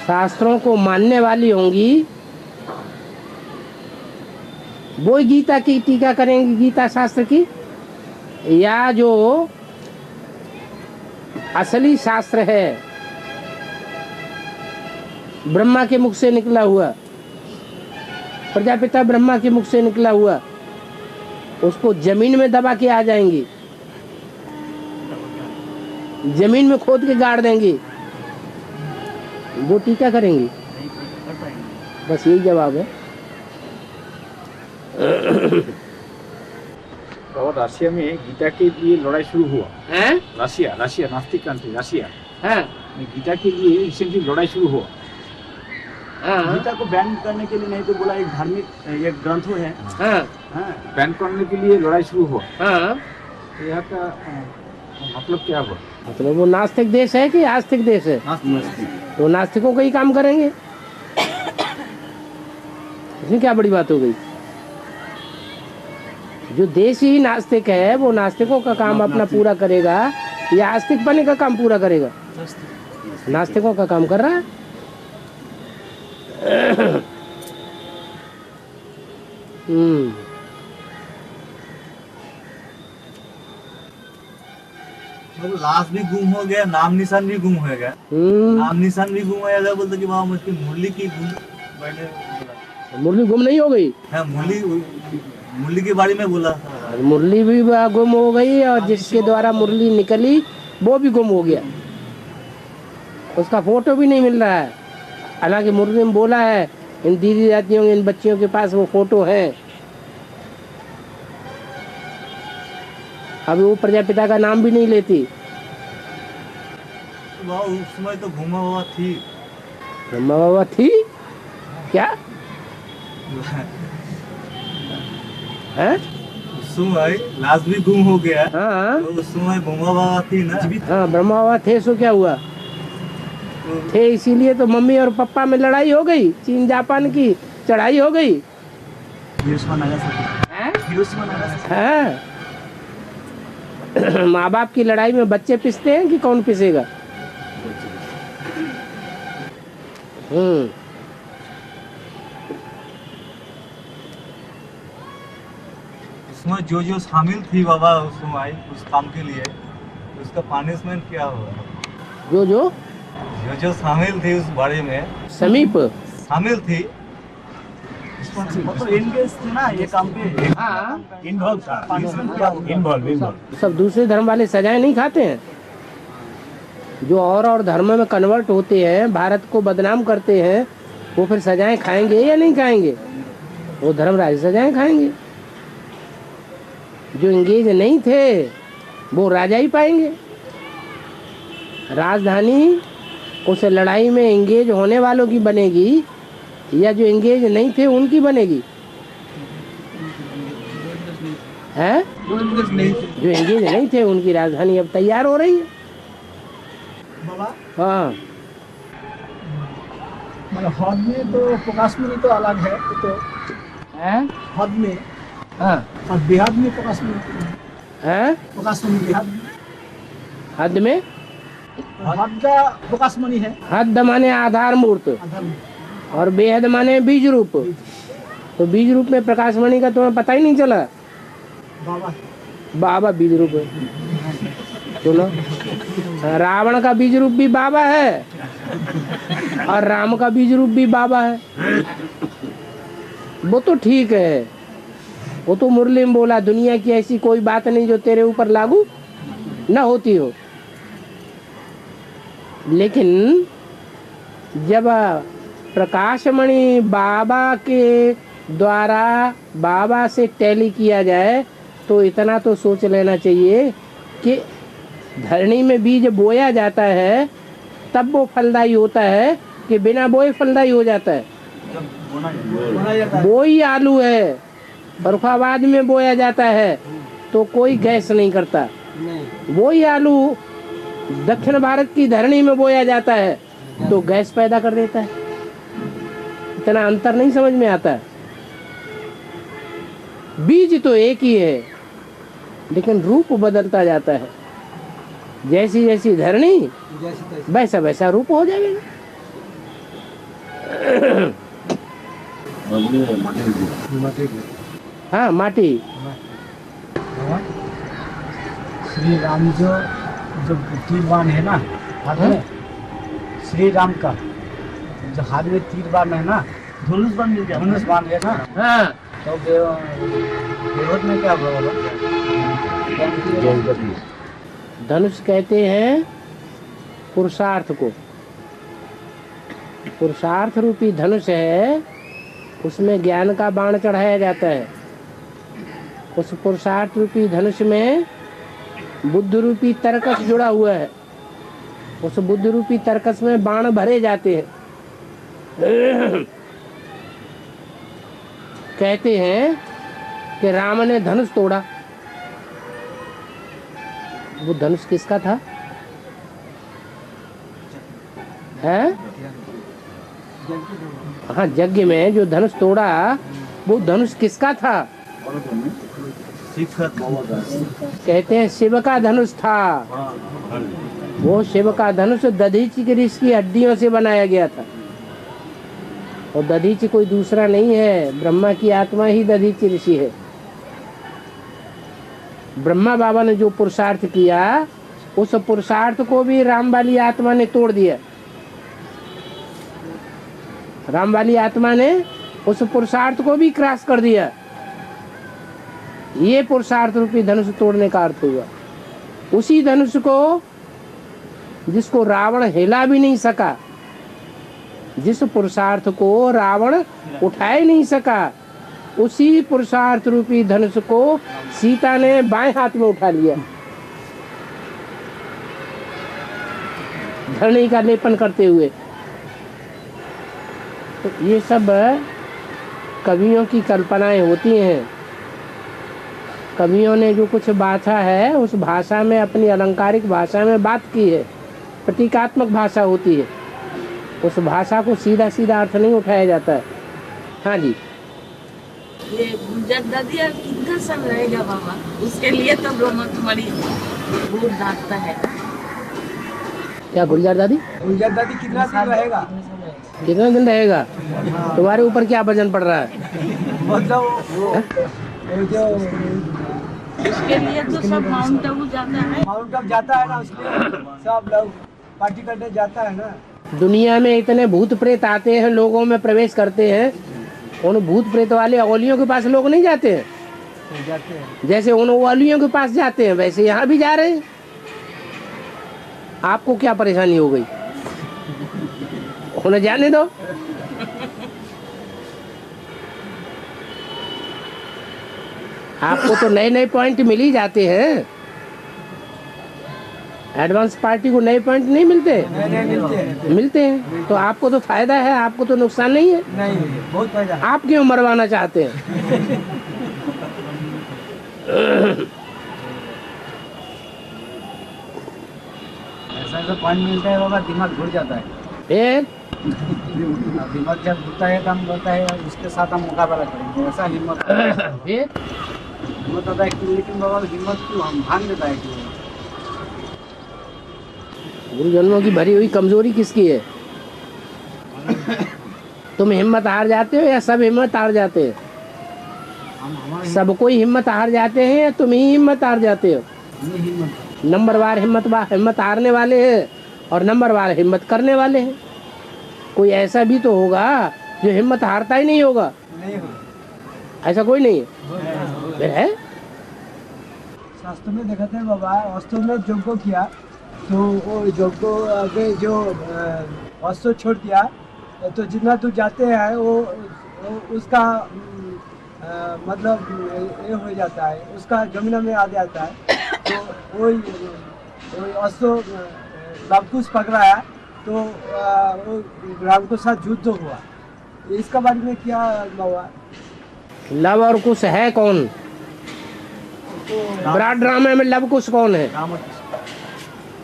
शास्त्रों को मानने वाली होंगी वो ही गीता की टीका करेंगी, गीता शास्त्र की। या जो असली शास्त्र है ब्रह्मा के मुख से निकला हुआ, प्रजापिता ब्रह्मा के मुख से निकला हुआ, उसको जमीन में दबा के आ जाएंगी, जमीन में खोद के गाड़ देंगी, वो टीका करेंगी। बस यही जवाब है। और रशिया में गीता के लिए लड़ाई शुरू हुआ हैं? रशिया नास्तिक कंट्री रशिया हाँ में गीता के लिए रिसेंटली लड़ाई शुरू हुआ। हाँ गीता को बैन करने के लिए नहीं तो बोला एक धार्मिक एक ग्रंथ है। हाँ हाँ, बैन करने के लिए लड़ाई शुरू हुआ। हाँ। तो यहाँ का मतलब क्या हुआ? मतलब वो नास्तिक देश है कि आस्तिक देश है? तो नास्तिकों का ही काम करेंगे, इसमें क्या बड़ी बात हो गई। जो देश ही नास्तिक है वो नास्तिकों का काम अपना पूरा करेगा या आस्तिक बनने का काम पूरा करेगा? नास्तिकों का काम कर रहा है। लाश भी गुम हो गया, नाम निशान भी गुम हो गया। नाम निशान भी गुम हो गया, बोलते कि वहाँ मुझकी मुरली की गुम मैंने बोला। मुरली गुम नहीं हो गई? हाँ, मुरली के बारे में बोला। मुरली भी गुम हो गई और जिसके द्वारा मुरली निकली वो भी गुम हो गया, उसका फोटो भी नहीं मिल रहा है। हालांकि मुरली में बोला है इन दीदी जातियों इन बच्चियों के पास वो फोटो है। अभी वो प्रजापिता का नाम भी नहीं लेती। उस समय तो घुमा हुआ थी। ब्रह्मा बाबा थी क्या? है? उस समय लाश भी गुम हो गया। हाँ तो उस समय घुमा बाबा थी ना। हाँ ब्रह्मा बाबा थे, सो क्या हुआ? थे इसीलिए तो मम्मी और पापा में लड़ाई हो गई, चीन जापान की चढ़ाई हो गई। हाँ माँ बाप की लड़ाई में बच्चे पिसते हैं कि कौन पिसेगा? उसमें जो शामिल थी बाबा उस समय उस काम के लिए, उसका पनिशमेंट क्या होगा? जो शामिल थी उस बारे में, समीप शामिल थी, एंगेज थे ना ये काम पे। हाँ इन्वॉल्व था, इन्वॉल्व। सब दूसरे धर्म वाले सजाएं नहीं खाते हैं। जो और धर्म में कन्वर्ट होते हैं, भारत को बदनाम करते हैं, वो फिर सजाएं खाएंगे या नहीं खाएंगे? वो धर्मराज सजाएं खाएंगे। जो इंगेज नहीं थे वो राजा ही पाएंगे। राजधानी उस लड़ाई में इंगेज होने वालों की बनेगी या जो इंगेज नहीं थे उनकी बनेगी? है जो इंगेज नहीं थे उनकी राजधानी अब तैयार हो रही है। हाँ मतलब हद में तो प्रकाशमणि तो अलग है, तो है हद में। हाँ और बेहद में प्रकाशमणि है बेहद में। हद में हद प्रकाशमणि है। हद माने आधार मूर्त और बेहद माने बीज रूप। तो बीज रूप में प्रकाशमणि का तुम्हें पता ही नहीं चला? बाबा बाबा बीज रूप है। सुनो, रावण का बीज रूप भी बाबा है और राम का बीज रूप भी बाबा है। वो तो ठीक है, वो तो मुरली में बोला दुनिया की ऐसी कोई बात नहीं जो तेरे ऊपर लागू न होती हो। लेकिन जब प्रकाशमणि बाबा के द्वारा बाबा से टैली किया जाए तो इतना तो सोच लेना चाहिए कि धरणी में बीज बोया जाता है तब वो फलदायी होता है कि बिना बोए फलदायी हो जाता है। बोई आलू है, फरुखाबाद में बोया जाता है तो कोई गैस नहीं करता। वही आलू दक्षिण भारत की धरणी में बोया जाता है तो गैस पैदा कर देता है। इतना अंतर नहीं समझ में आता। बीज तो एक ही है लेकिन रूप बदलता जाता है। जैसी जैसी धरणी वैसा वैसा रूप हो जाएगा। हाँ, माटी। श्री राम जो तीरबान है ना हाथ में, श्री राम का जो हाथ में तीरबान है ना, धनुष बाण मिल गया। धनुष बाण है ना, हाँ, तो विरोध में क्या बोला? धनुष कहते हैं पुरुषार्थ को। पुरुषार्थ रूपी धनुष है, उसमें ज्ञान का बाण चढ़ाया जाता है। उस पुरुषार्थ रूपी धनुष में बुद्ध रूपी तरकस जुड़ा हुआ है। उस बुद्ध रूपी तरकस में बाण भरे जाते हैं। कहते हैं कि राम ने धनुष तोड़ा। वो धनुष किसका था? है? हाँ, यज्ञ में जो धनुष तोड़ा वो धनुष किसका था? कहते हैं शिव का धनुष था। वो शिव का धनुष दधीचि की ऋषि की हड्डियों से बनाया गया था। और दधीचि कोई दूसरा नहीं है, ब्रह्मा की आत्मा ही दधीचि ऋषि है। ब्रह्मा बाबा ने जो पुरुषार्थ किया उस पुरुषार्थ को भी राम वाली आत्मा ने तोड़ दिया। राम वाली आत्मा ने उस पुरुषार्थ को भी क्रॉस कर दिया। ये पुरुषार्थ रूपी धनुष तोड़ने का अर्थ हुआ। उसी धनुष को जिसको रावण हिला भी नहीं सका, जिस पुरुषार्थ को रावण उठा ही नहीं सका, उसी पुरुषार्थ रूपी धनुष को सीता ने बाएं हाथ में उठा लिया, धरणी का लेपन करते हुए। तो ये सब कवियों की कल्पनाएं होती हैं। कवियों ने जो कुछ बाता है उस भाषा में, अपनी अलंकारिक भाषा में बात की है। प्रतीकात्मक भाषा होती है, उस भाषा को सीधा सीधा अर्थ नहीं उठाया जाता है। हाँ जी, ये जगदादिया कितना समय रहेगा बाबा? उसके लिए तो ब्रह्मा कुमारी बहुत डांटता है। क्या गुलजार दादी? गुलजार दादी कितना दिन रहेगा? कितना दिन रहेगा? तुम्हारे ऊपर क्या वजन पड़ रहा है? मतलब वो जो उसके लिए तो सब माउंट आबू जाता है। माउंट आबू जाता है ना, उसके सब लोग पार्टी करने जाता है ना। दुनिया में इतने भूत प्रेत आते हैं, लोगों में प्रवेश करते हैं। उन भूत प्रेत वाले औलियों के पास लोग नहीं जाते हैं। जाते हैं। जैसे उन औलियों के पास जाते हैं वैसे यहाँ भी जा रहे हैं। आपको क्या परेशानी हो गई? उन्हें जाने दो। आपको तो नए नए पॉइंट मिल ही जाते हैं। एडवांस पार्टी को नए पॉइंट नहीं मिलते? मिलते हैं। तो आपको तो फायदा है, आपको तो नुकसान नहीं है। नहीं, बहुत फायदा। आप क्यों मरवाना चाहते हैं? ऐसा पॉइंट मिलता है बाबा, दिमाग घुर जाता है। फिर दिमाग जब घुरता है काम करता है, उसके साथ हम मुकाबला करेंगे, ऐसा हिम्मत फिर हिम्मत आता है कि, लेकिन बाबा हिम्मत क्यों हम भाग देता है क्यों? गुरुजनों की भरी हुई कमजोरी किसकी है? तुम हिम्मत हार जाते हो या सब हिम्मत हार जाते हैं? सब कोई हिम्मत हार जाते हैं या तुम ही हिम्मत हार जाते हो? नंबरवार हिम्मत हारने वाले हैं और नंबरवार हिम्मत करने वाले हैं। कोई ऐसा भी तो होगा जो हिम्मत हारता ही नहीं होगा। ऐसा कोई नहीं है। शास्त्र में दिखाते हैं बाबा, वास्तव में यज्ञ किया तो वो यज्ञ के जो वास्तव छोड़ दिया तो जितना दूर जाते हैं वो उसका मतलब ये हो जाता है, उसका जमीन में आ जाता है। तो वही वास्तव लवकुश पकड़ा तो वो राम के साथ युद्ध हुआ। इसका बारे में क्या बाबा? लव और कुश है कौन? विराट ड्रामा में लव कुश कौन है?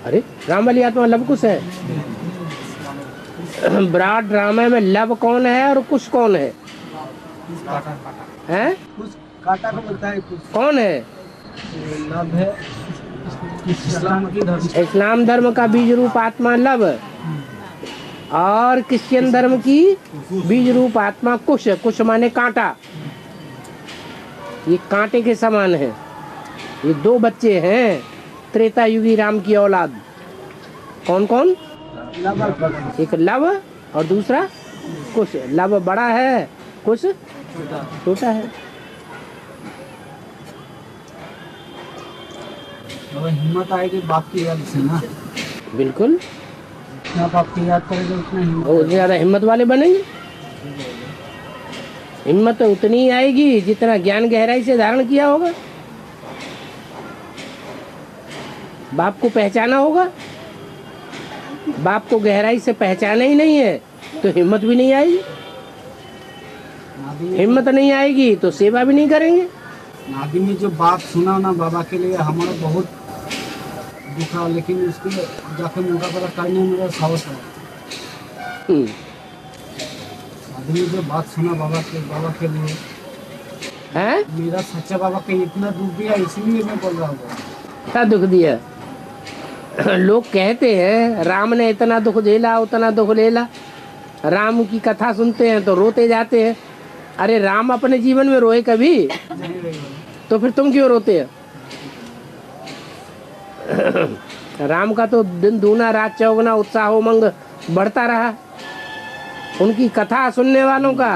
अरे राम वाली आत्मा लव कुश है। विराट ड्रामा में लव कौन है और कुश कौन है? हैं? कुछ काटा को बोलता है, कुछ कौन है? लव है। इस्लाम धर्म का बीज रूप आत्मा लव और क्रिश्चियन धर्म की बीज रूप आत्मा कुश। कुश माने कांटा। ये कांटे के समान है। ये दो बच्चे हैं त्रेता युगी राम की औलाद। कौन कौन? एक लव और दूसरा कुश। लव बड़ा है, कुश छोटा है। हिम्मत आएगी बाप की याद से ना। बिल्कुल, जितना बाप की याद करेंगे उतना हिम्मत। और ज्यादा हिम्मत वाले बनेंगे। हिम्मत उतनी ही आएगी जितना ज्ञान गहराई से धारण किया होगा। बाप को पहचाना होगा। बाप को गहराई से पहचाना ही नहीं है तो हिम्मत भी नहीं आएगी। हिम्मत नहीं आएगी तो सेवा भी नहीं करेंगे। नादी में जो बात सुना ना बाबा के लिए हमारा बहुत दुखा, लेकिन उसके जाके मुकाबला करने में मेरा साहस है। आदमी जो बात सुना बाबा के लिए हैं? मेरा सच्चा बाबा के इतना दुख दिया, इसलिए मैं बोल रहा हूँ। क्या दुख दिया? लोग कहते हैं राम ने इतना दुख झेला उतना दुख झेला। राम की कथा सुनते हैं तो रोते जाते हैं। अरे राम अपने जीवन में रोए कभी? तो फिर तुम क्यों रोते हैं? राम का तो दिन दूना रात चौगुना उत्साह उमंग बढ़ता रहा। उनकी कथा सुनने वालों का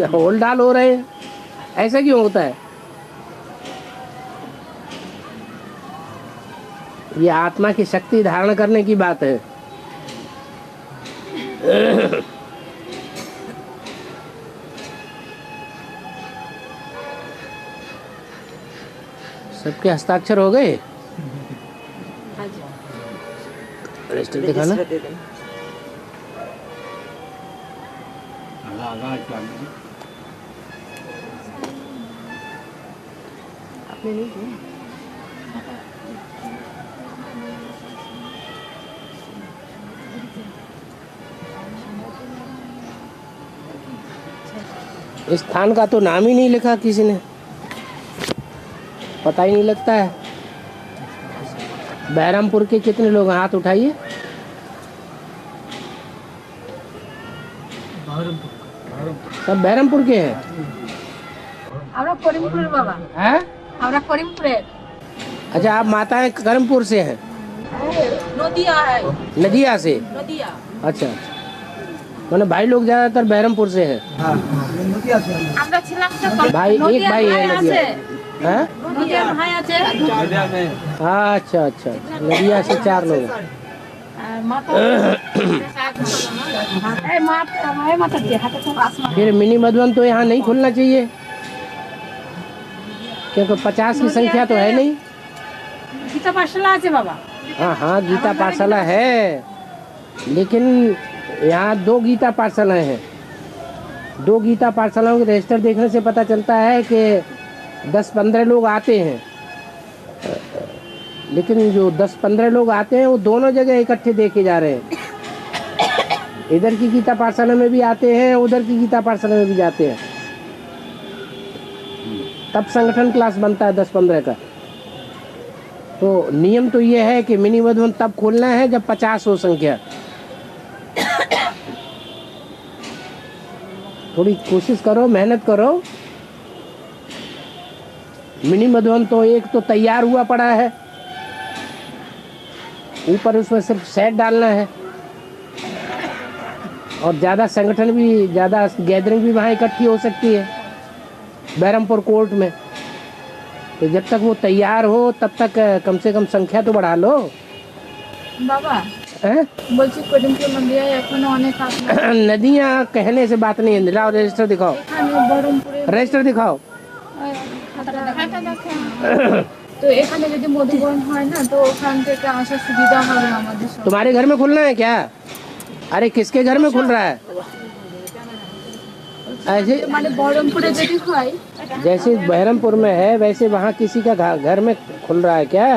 होल डाल हो रहे हैं। ऐसा क्यों होता है? ये आत्मा की शक्ति धारण करने की बात है। सबके हस्ताक्षर हो गए? रजिस्टर दिखाना। इस स्थान का तो नाम ही नहीं लिखा किसी ने, पता ही नहीं लगता है। बहरमपुर के कितने लोग हैं? हाथ उठाइए। सब बहरमपुर के हैं? আমরা করিমপুরের বাবা। हैं? আমরা করিমপুরের। अच्छा, आप माताएं करमपुर से हैं? नदिया है, नदिया से? नदिया। अच्छा, मैंने भाई लोग ज्यादातर बहरमपुर से हैं। আমরা ছিলাম তো भाई एक भाई है नदिया। हैं? নদিয়ার ভাই আছে। अच्छा अच्छा, नदिया से 4 लोग हैं। আর মাতা এই মাতা দিয়ে হাতে তো আসমান। फिर मिनी मधुबन तो यहाँ नहीं खुलना चाहिए क्योंकि 50 की संख्या तो है नहीं। গীতা পাঠশালা আছে বাবা। हाँ हाँ, गीता पाठशाला है, लेकिन यहाँ 2 गीता पाठशालाएं हैं। 2 गीता पाठशालाओं के रजिस्टर देखने से पता चलता है कि 10-15 लोग आते हैं, लेकिन जो 10-15 लोग आते हैं वो दोनों जगह इकट्ठे देखे जा रहे हैं। इधर की गीता पाठशाला में भी आते हैं, उधर की गीता पाठशाला में भी जाते हैं। तब संगठन क्लास बनता है 10-15 का। तो नियम तो ये है कि मिनी मधुबन तब खोलना है जब 50 हो संख्या। थोड़ी कोशिश करो, मेहनत करो। मिनी मधुबन तो एक तो तैयार हुआ पड़ा है, ऊपर उसमें सिर्फ सेट डालना है, और ज़्यादा संगठन भी, ज़्यादा गैदरिंग भी वहाँ इकट्ठी हो सकती है बहरमपुर कोर्ट में। तो जब तक वो तैयार हो तब तक कम से कम संख्या तो बढ़ा लो। बाबा हैं? বলছি করিমপুর নদিয়ায় এখনো অনেক আপনার नदियाँ कहने से बात नहीं है। लाओ रजिस्टर दिखाओ, এখানে বহরমপুরে रजिस्टर दिखाओ। খাতা দেখেন। তো এখানে যদি মধুবন হয় না তো ওখান থেকে আসার সুবিধা হবে আমাদের সব। तुम्हारे घर में खुलना है क्या? अरे किसके घर में खुल रहा है? ऐसे মানে বহরমপুরে যদি হয় जैसे बहरमपुर में है वैसे वहाँ किसी का घर में खुल रहा है क्या?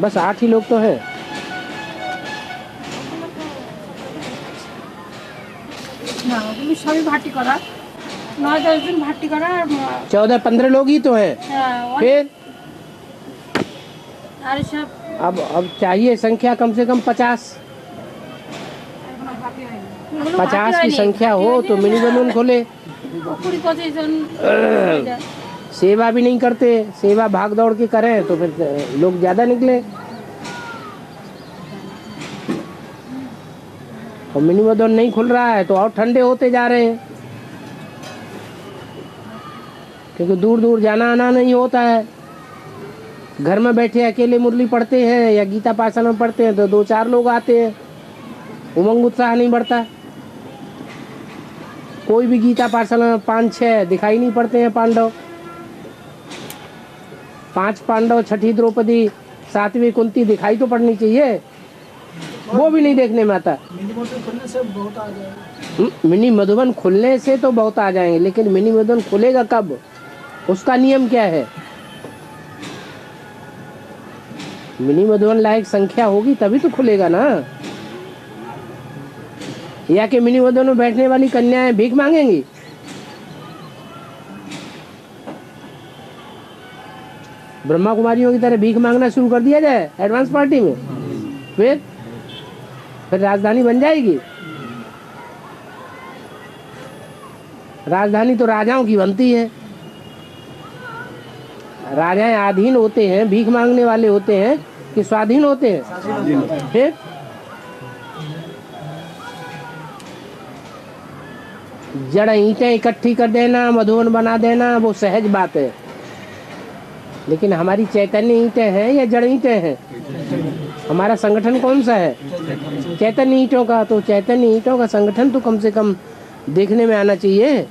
बस 8 ही लोग तो हैं। না ওগুলো সবই ভাটি করা 9-10 জন ভাটি করা আর 14-15 लोग ही तो हैं। হ্যাঁ फिर আর সব अब चाहिए संख्या कम से कम 50 की संख्या हो तो मिनी मधुबन खोले। 20-25 জন सेवा भी नहीं करते, सेवा भाग दौड़ के करें तो फिर लोग ज़्यादा निकले। और मिनी मधुबन नहीं खुल रहा है तो और ठंडे होते जा रहे हैं, क्योंकि दूर दूर जाना आना नहीं होता है। घर में बैठे अकेले मुरली पढ़ते हैं या गीता पाठशाला में पढ़ते हैं तो 2-4 लोग आते हैं, उमंग उत्साह नहीं बढ़ता। कोई भी गीता पाठशाला में 5-6 दिखाई नहीं पड़ते हैं पांडव। 5 पांडव, छठी द्रौपदी, 7वीं कुंती दिखाई तो पड़नी चाहिए, वो भी नहीं देखने में आता। मिनी मधुबन खुलने से बहुत आ जाएगा। मिनी मधुबन खुलने से तो बहुत आ जाएंगे, लेकिन मिनी मधुबन खुलेगा कब, उसका नियम क्या है? मिनी मधुबन लायक संख्या होगी तभी तो खुलेगा ना। या कि मिनी मधुबन में बैठने वाली कन्याएं भीख मांगेंगी? ब्रह्मा कुमारियों की तरह भीख मांगना शुरू कर दिया जाए एडवांस पार्टी में, फिर राजधानी बन जाएगी। राजधानी तो राजाओं की बनती है। राजाएं आधीन होते हैं, भीख मांगने वाले होते हैं कि स्वाधीन होते हैं? फिर जड़ ईंटें इकट्ठी कर देना, मधुबन बना देना, वो सहज बात है। लेकिन हमारी चैतन्य ईंटें हैं या जड़ ईंटें हैं? हमारा संगठन कौन सा है? चैतन्य ईंटों का। तो चैतन्य ईंटों का संगठन तो कम से कम देखने में आना चाहिए।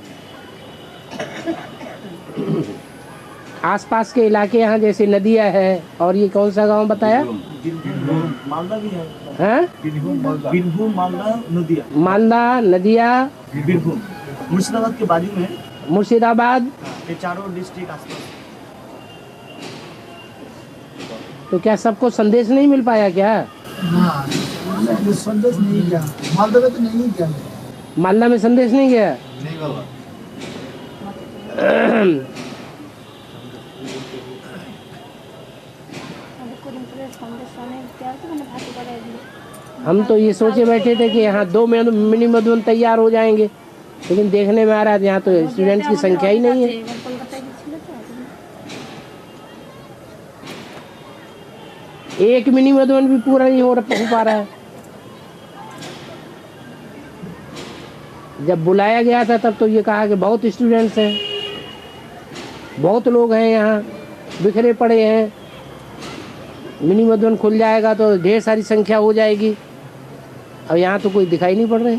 आसपास के इलाके यहाँ जैसे नदिया है, और ये कौन सा गांव बताया? मालदा भी है। हैं? बीरभूम, मालदा, नदिया। मालदा, नदिया, बीरभूम, मुर्शिदाबाद के बाजू में है। मुर्शिदाबाद। ये चारों डिस्ट्रिक्ट आसपास। तो क्या सबको संदेश नहीं मिल पाया क्या? हाँ, संदेश नहीं गया। मालदा में तो नहीं गया। मालदा में संदेश नहीं गया? नहीं बाबा। हम तो ये सोचे बैठे थे कि यहाँ 2 मिनी मधुबन तैयार हो जाएंगे, लेकिन देखने में आ रहा है यहाँ तो स्टूडेंट्स की संख्या ही नहीं है। एक मिनी मधुबन भी पूरा नहीं हो पा रहा है। जब बुलाया गया था तब तो ये कहा कि बहुत स्टूडेंट्स हैं, बहुत लोग हैं यहाँ, बिखरे पड़े हैं, मिनी मधुबन खुल जाएगा तो ढेर सारी संख्या हो जाएगी। अब यहाँ तो कोई दिखाई नहीं पड़ रहे।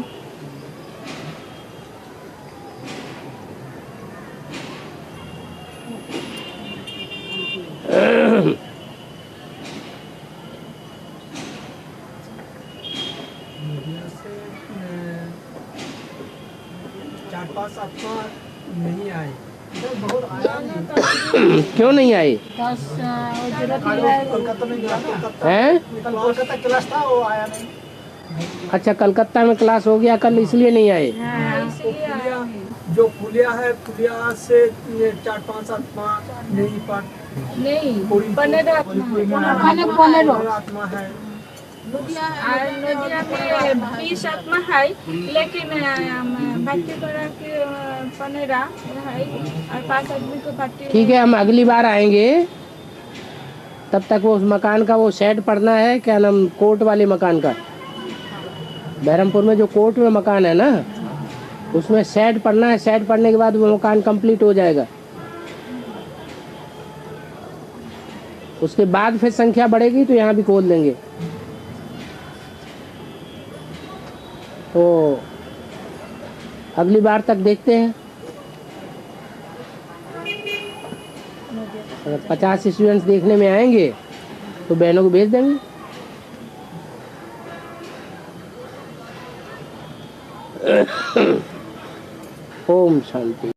नहीं आए, बहुत आया नहीं। क्यों नहीं आए? कोलकाता में गया, हैं? कल कोलकाता क्लास था, वो आया नहीं। अच्छा, कलकत्ता में क्लास हो गया कल, इसलिए नहीं आए। जो पुलिया है, पुलिया से 4-5 आत्मा नहीं पर नहीं पनेरा आत्मा है। नदिया में 20 आत्मा है, लेकिन भक्ति करा के पनेरा है और 5 आदमी को भक्ति। ठीक है, हम अगली बार आएंगे, तब तक वो उस मकान का वो शेड पड़ना है, क्या नाम, कोर्ट वाले मकान का, बहरमपुर में जो कोर्ट में मकान है ना, उसमें शेड पड़ना है। शेड पड़ने के बाद वो मकान कंप्लीट हो जाएगा। उसके बाद फिर संख्या बढ़ेगी तो यहाँ भी खोल देंगे। तो अगली बार तक देखते हैं, अगर 50 स्टूडेंट्स देखने में आएंगे तो बहनों को भेज देंगे। ओम शांति।